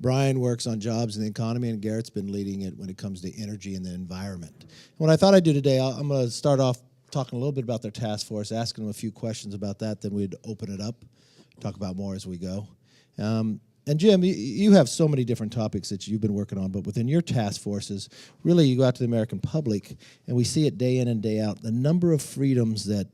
Brian works on jobs and the economy, and Garrett's been leading it when it comes to energy and the environment. What I thought I'd do today, I'm going to start off talking a little bit about their task force, asking them a few questions about that, then we'd open it up, talk about more as we go. And Jim, you have so many different topics that you've been working on, but within your task forces, really you go out to the American public, and we see it day in and day out, the number of freedoms that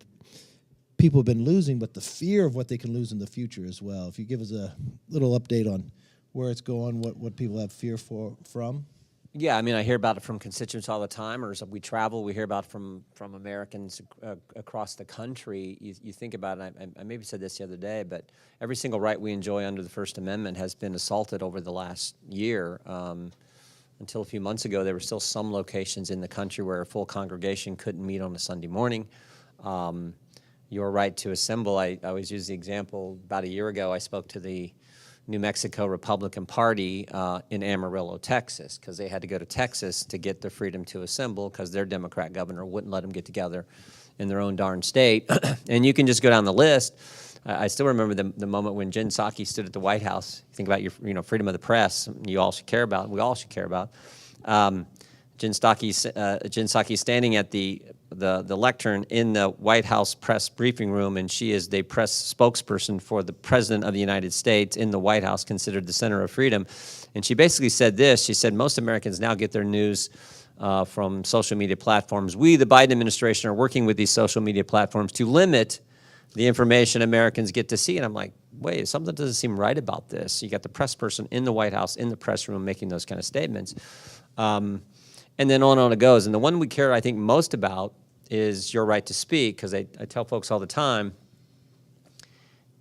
people have been losing, but the fear of what they can lose in the future as well. If you give us a little update on where it's going, what people have fear from. Yeah, I mean, I hear about it from constituents all the time, or as we travel, we hear about it from Americans across the country. You think about it, I maybe said this the other day, but every single right we enjoy under the First Amendment has been assaulted over the last year. Until a few months ago, there were still some locations in the country where a full congregation couldn't meet on a Sunday morning. Your right to assemble, I always use the example, about a year ago, I spoke to the New Mexico Republican Party in Amarillo, Texas, because they had to go to Texas to get the freedom to assemble because their Democrat governor wouldn't let them get together in their own darn state. And you can just go down the list. I still remember the moment when Jen Psaki stood at the White House. Think about your freedom of the press. You all should care about. We all should care about. Jen Psaki standing at the lectern in the White House press briefing room, and she is the press spokesperson for the President of the United States in the White House, considered the center of freedom. And she basically said this. She said, most Americans now get their news from social media platforms. We, the Biden administration, are working with these social media platforms to limit the information Americans get to see. And I'm like, wait, something doesn't seem right about this. You got the press person in the White House, in the press room, making those kind of statements. And then on it goes. And the one we care, I think, most about is your right to speak, because I tell folks all the time,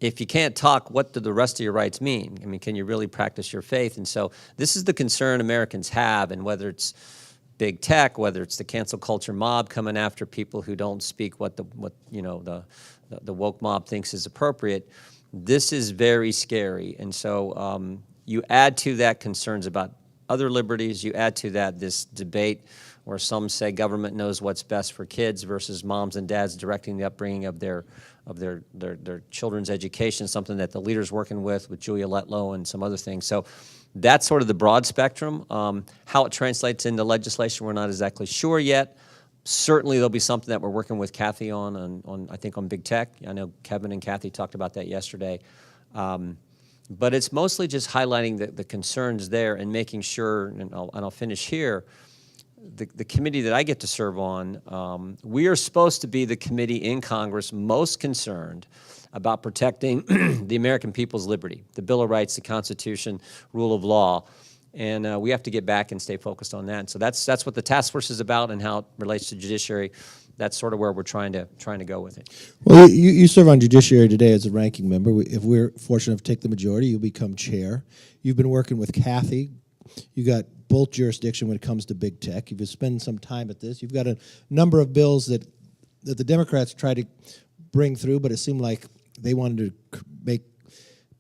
if you can't talk, what do the rest of your rights mean? I mean, can you really practice your faith? And so this is the concern Americans have, and whether it's big tech, whether it's the cancel culture mob coming after people who don't speak what the woke mob thinks is appropriate, this is very scary. And so you add to that concerns about other liberties, you add to that this debate where some say government knows what's best for kids versus moms and dads directing the upbringing of their children's education, something that the leader's working with Julia Letlow and some other things. So that's sort of the broad spectrum. How it translates into legislation, we're not exactly sure yet. Certainly there'll be something that we're working with Kathy on I think on big tech. I know Kevin and Kathy talked about that yesterday. But it's mostly just highlighting the concerns there and making sure, and I'll finish here, the committee that I get to serve on, we are supposed to be the committee in Congress most concerned about protecting the American people's liberty, the Bill of Rights, the Constitution, rule of law. And we have to get back and stay focused on that. So that's what the task force is about and how it relates to judiciary. That's sort of where we're trying to go with it. Well, you serve on judiciary today as a ranking member. If we're fortunate enough to take the majority, you'll become chair. You've been working with Kathy. You got both jurisdiction when it comes to big tech. You've been spending some time at this. You've got a number of bills that the Democrats tried to bring through, but it seemed like they wanted to make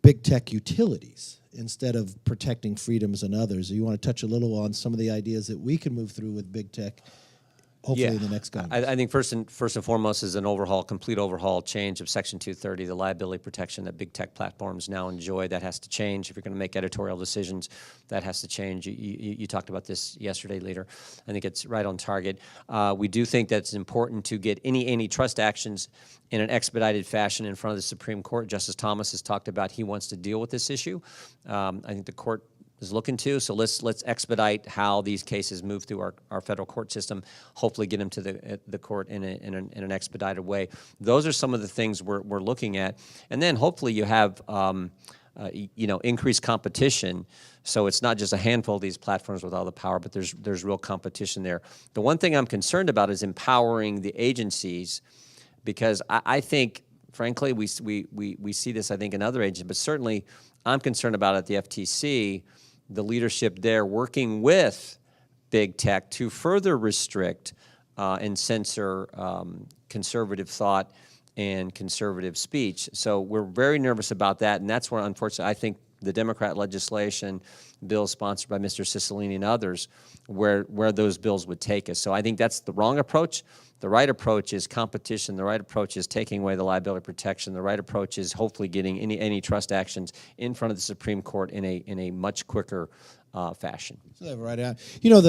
big tech utilities instead of protecting freedoms and others. You want to touch a little on some of the ideas that we can move through with big tech, hopefully in the next Congress. I think first and foremost is an complete overhaul, change of Section 230, the liability protection that big tech platforms now enjoy. That has to change. If you're going to make editorial decisions, that has to change. You talked about this yesterday, Leader. I think it's right on target. We do think that it's important to get any antitrust actions in an expedited fashion in front of the Supreme Court. Justice Thomas has talked about he wants to deal with this issue. I think the court is looking to. So let's expedite how these cases move through our federal court system. Hopefully, get them to the court in an expedited way. Those are some of the things we're looking at, and then hopefully you have increased competition. So it's not just a handful of these platforms with all the power, but there's real competition there. The one thing I'm concerned about is empowering the agencies, because I think, frankly, we see this, I think, in other agencies, but certainly I'm concerned about at the FTC, the leadership there working with big tech to further restrict and censor conservative thought and conservative speech. So we're very nervous about that, and that's where, unfortunately, I think the Democrat legislation, bills sponsored by Mr. Cicilline and others, where those bills would take us. So I think that's the wrong approach. The right approach is competition. The right approach is taking away the liability protection. The right approach is hopefully getting any antitrust actions in front of the Supreme Court in a much quicker fashion. So right out. You know,